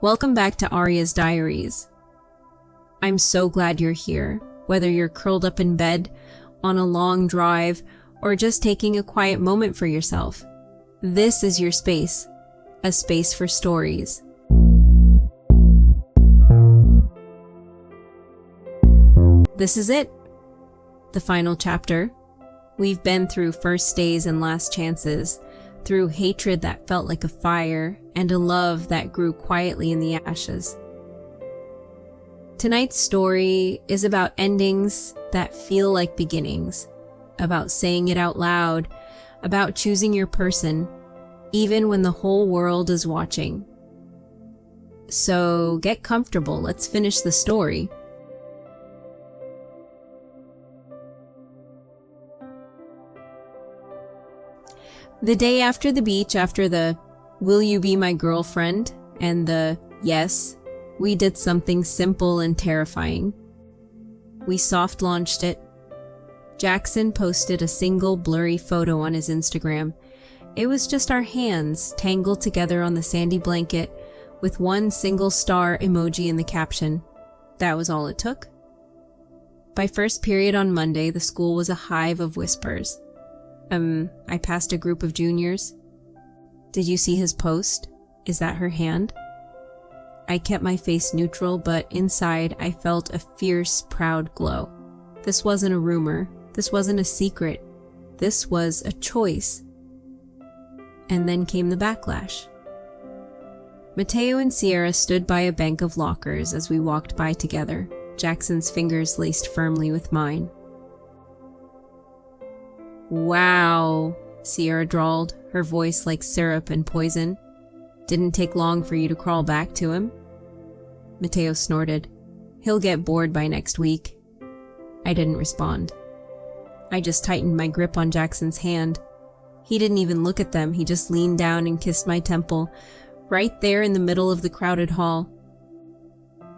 Welcome back to Aria's Diaries. I'm so glad you're here, whether you're curled up in bed, on a long drive, or just taking a quiet moment for yourself. This is your space, a space for stories. This is it, the final chapter. We've been through first days and last chances, through hatred that felt like a fire, and a love that grew quietly in the ashes. Tonight's story is about endings that feel like beginnings, about saying it out loud, about choosing your person, even when the whole world is watching. So get comfortable, let's finish the story. The day after the beach, after the "Will you be my girlfriend?" and the "Yes," we did something simple and terrifying. We soft launched it. Jaxon posted a single blurry photo on his Instagram. It was just our hands tangled together on the sandy blanket with one single star emoji in the caption. That was all it took. By first period on Monday, the school was a hive of whispers. I passed a group of juniors. "Did you see his post? Is that her hand?" I kept my face neutral, but inside I felt a fierce, proud glow. This wasn't a rumor. This wasn't a secret. This was a choice. And then came the backlash. Mateo and Sierra stood by a bank of lockers as we walked by together, Jackson's fingers laced firmly with mine. "Wow," Sierra drawled, her voice like syrup and poison. "Didn't take long for you to crawl back to him?" Mateo snorted. "He'll get bored by next week." I didn't respond. I just tightened my grip on Jackson's hand. He didn't even look at them, he just leaned down and kissed my temple, right there in the middle of the crowded hall.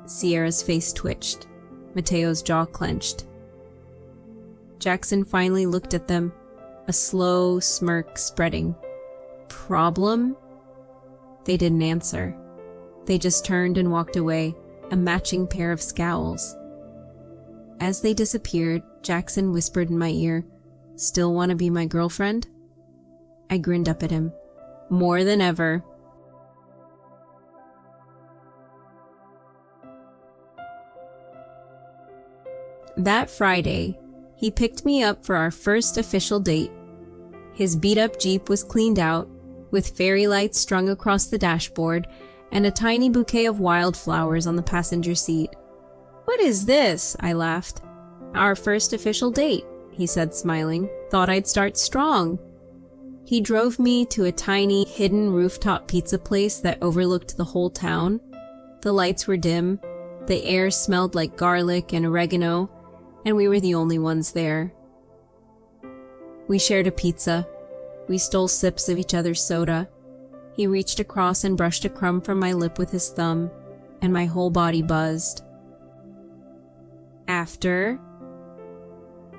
Sierra's face twitched. Mateo's jaw clenched. Jaxon finally looked at them, a slow smirk spreading. "Problem?" They didn't answer. They just turned and walked away, a matching pair of scowls. As they disappeared, Jaxon whispered in my ear, "Still want to be my girlfriend?" I grinned up at him. "More than ever." That Friday, he picked me up for our first official date. His beat-up Jeep was cleaned out, with fairy lights strung across the dashboard and a tiny bouquet of wildflowers on the passenger seat. "What is this?" I laughed. "Our first official date," he said, smiling. "Thought I'd start strong." He drove me to a tiny, hidden rooftop pizza place that overlooked the whole town. The lights were dim, the air smelled like garlic and oregano, and we were the only ones there. We shared a pizza. We stole sips of each other's soda. He reached across and brushed a crumb from my lip with his thumb, and my whole body buzzed. After,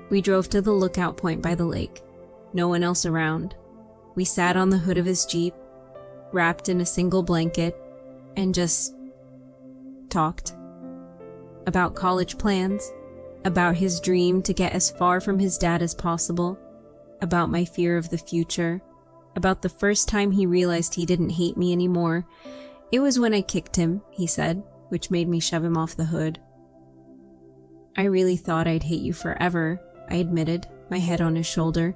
we drove to the lookout point by the lake. No one else around. We sat on the hood of his Jeep, wrapped in a single blanket, and just talked. About college plans, about his dream to get as far from his dad as possible, about my fear of the future, about the first time he realized he didn't hate me anymore. "It was when I kicked him," he said, which made me shove him off the hood. "I really thought I'd hate you forever," I admitted, my head on his shoulder.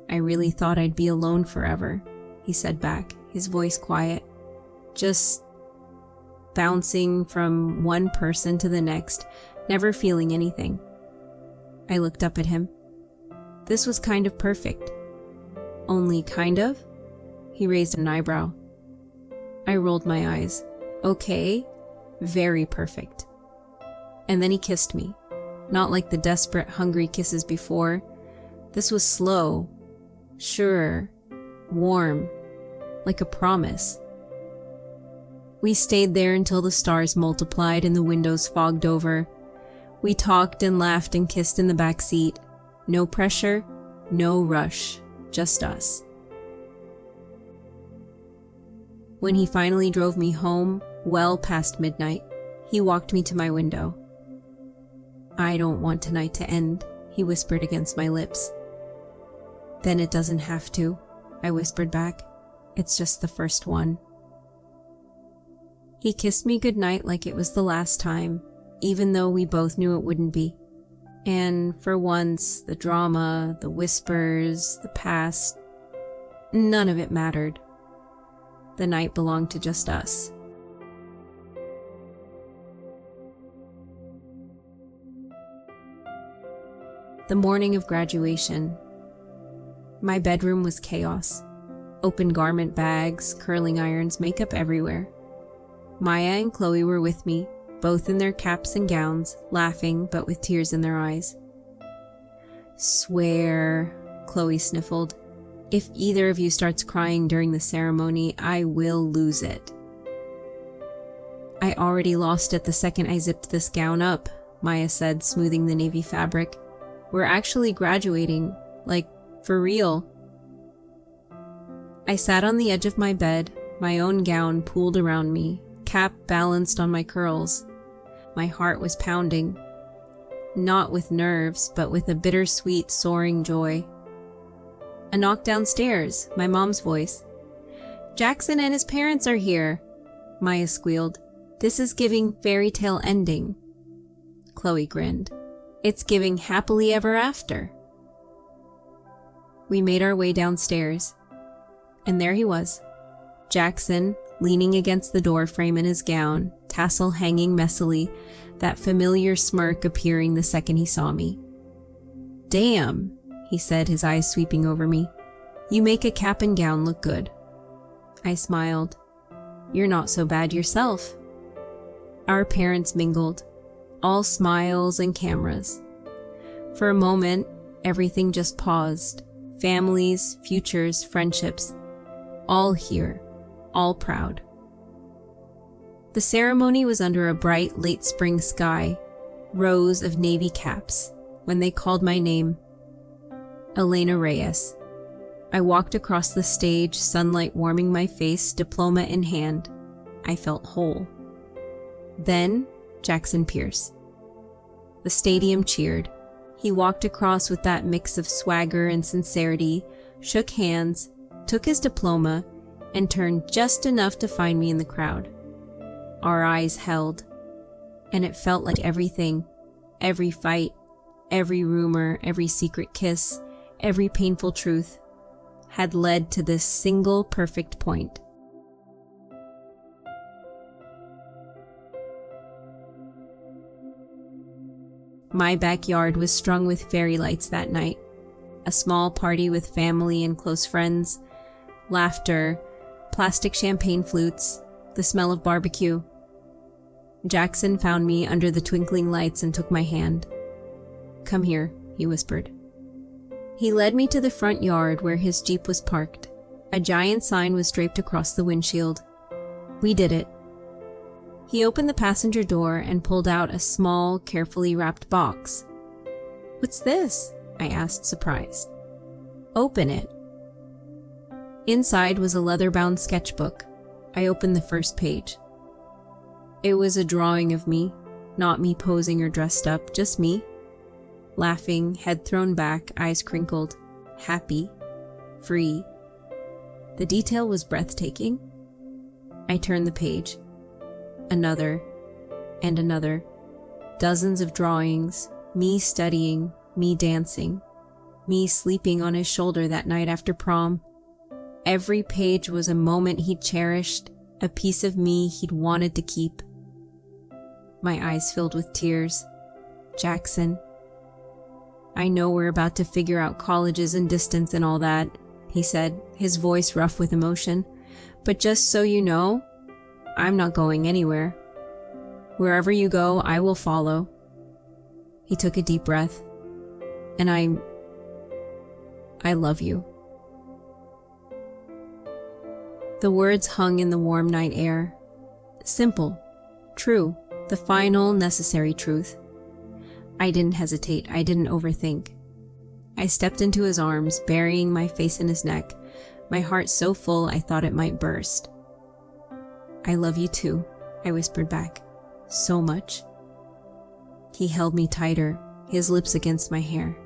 "I really thought I'd be alone forever," he said back, his voice quiet, just bouncing from one person to the next, never feeling anything. I looked up at him. This was kind of perfect. "Only kind of?" He raised an eyebrow. I rolled my eyes. "Okay, very perfect." And then he kissed me. Not like the desperate, hungry kisses before. This was slow, sure, warm, like a promise. We stayed there until the stars multiplied and the windows fogged over. We talked and laughed and kissed in the back seat. No pressure, no rush, just us. When he finally drove me home, well past midnight, he walked me to my window. "I don't want tonight to end," he whispered against my lips. "Then it doesn't have to," I whispered back. "It's just the first one." He kissed me goodnight like it was the last time, even though we both knew it wouldn't be. And for once, the drama, the whispers, the past, none of it mattered. The night belonged to just us. The morning of graduation. My bedroom was chaos. Open garment bags, curling irons, makeup everywhere. Maya and Chloe were with me, both in their caps and gowns, laughing but with tears in their eyes. "Swear," Chloe sniffled. "If either of you starts crying during the ceremony, I will lose it." "I already lost it the second I zipped this gown up," Maya said, smoothing the navy fabric. "We're actually graduating, like, for real." I sat on the edge of my bed, my own gown pooled around me, cap balanced on my curls. My heart was pounding, not with nerves, but with a bittersweet, soaring joy. A knock downstairs, my mom's voice. "Jaxon and his parents are here," Maya squealed. "This is giving fairy tale ending." Chloe grinned. "It's giving happily ever after." We made our way downstairs, and there he was, Jaxon, leaning against the door frame in his gown, tassel hanging messily, that familiar smirk appearing the second he saw me. "Damn," he said, his eyes sweeping over me. "You make a cap and gown look good." I smiled. "You're not so bad yourself." Our parents mingled, all smiles and cameras. For a moment, everything just paused. Families, futures, friendships, all here, all proud. The ceremony was under a bright late spring sky, rows of navy caps, when they called my name. Elena Reyes. I walked across the stage, sunlight warming my face, diploma in hand. I felt whole. Then, Jaxon Pierce. The stadium cheered. He walked across with that mix of swagger and sincerity, shook hands, took his diploma, and turned just enough to find me in the crowd. Our eyes held, and it felt like everything, every fight, every rumor, every secret kiss, every painful truth, had led to this single perfect point. My backyard was strung with fairy lights that night. A small party with family and close friends, laughter, plastic champagne flutes, the smell of barbecue. Jaxon found me under the twinkling lights and took my hand. "Come here," he whispered. He led me to the front yard where his Jeep was parked. A giant sign was draped across the windshield. We did it. He opened the passenger door and pulled out a small, carefully wrapped box. "What's this?" I asked, surprised. "Open it." Inside was a leather-bound sketchbook. I opened the first page. It was a drawing of me, not me posing or dressed up, just me. Laughing, head thrown back, eyes crinkled, happy, free. The detail was breathtaking. I turned the page. Another, and another. Dozens of drawings, me studying, me dancing, me sleeping on his shoulder that night after prom. Every page was a moment he'd cherished, a piece of me he'd wanted to keep. My eyes filled with tears. "Jaxon, I know we're about to figure out colleges and distance and all that," he said, his voice rough with emotion. "But just so you know, I'm not going anywhere. Wherever you go, I will follow." He took a deep breath. "And I love you." The words hung in the warm night air. Simple, true, the final, necessary truth. I didn't hesitate. I didn't overthink. I stepped into his arms, burying my face in his neck, my heart so full I thought it might burst. I love you too, I whispered back. So much. He held me tighter, his lips against my hair.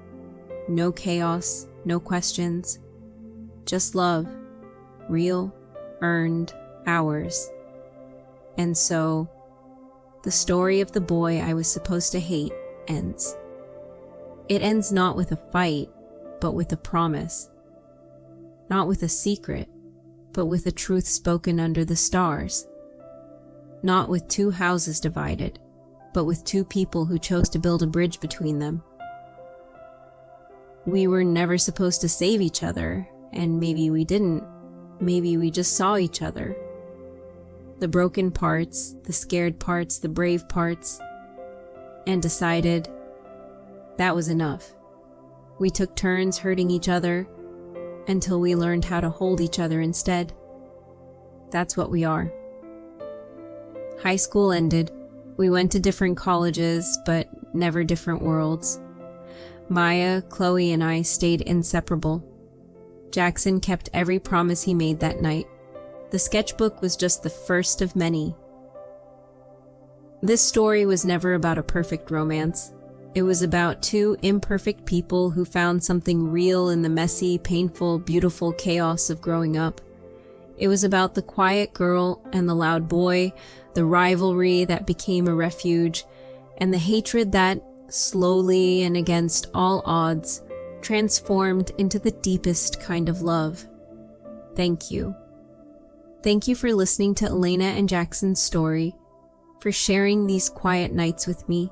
No chaos, no questions. Just love. Real, earned, ours. And so, the story of the boy I was supposed to hate ends. It ends not with a fight, but with a promise. Not with a secret, but with a truth spoken under the stars. Not with two houses divided, but with two people who chose to build a bridge between them. We were never supposed to save each other, and maybe we didn't. Maybe we just saw each other. The broken parts, the scared parts, the brave parts, and decided that was enough. We took turns hurting each other until we learned how to hold each other instead. That's what we are. High school ended. We went to different colleges, but never different worlds. Maya, Chloe, and I stayed inseparable. Jaxon kept every promise he made that night. The sketchbook was just the first of many. This story was never about a perfect romance. It was about two imperfect people who found something real in the messy, painful, beautiful chaos of growing up. It was about the quiet girl and the loud boy, the rivalry that became a refuge, and the hatred that, slowly and against all odds, transformed into the deepest kind of love. Thank you. Thank you for listening to Elena and Jaxon's story, for sharing these quiet nights with me,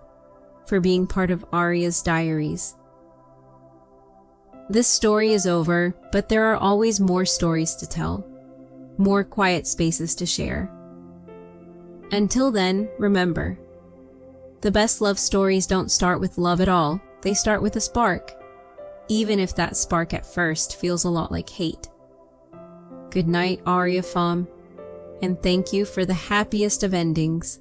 for being part of Aria's Diaries. This story is over, but there are always more stories to tell, more quiet spaces to share. Until then, remember, the best love stories don't start with love at all. They start with a spark, even if that spark at first feels a lot like hate. Good night, Aria Fam, and thank you for the happiest of endings.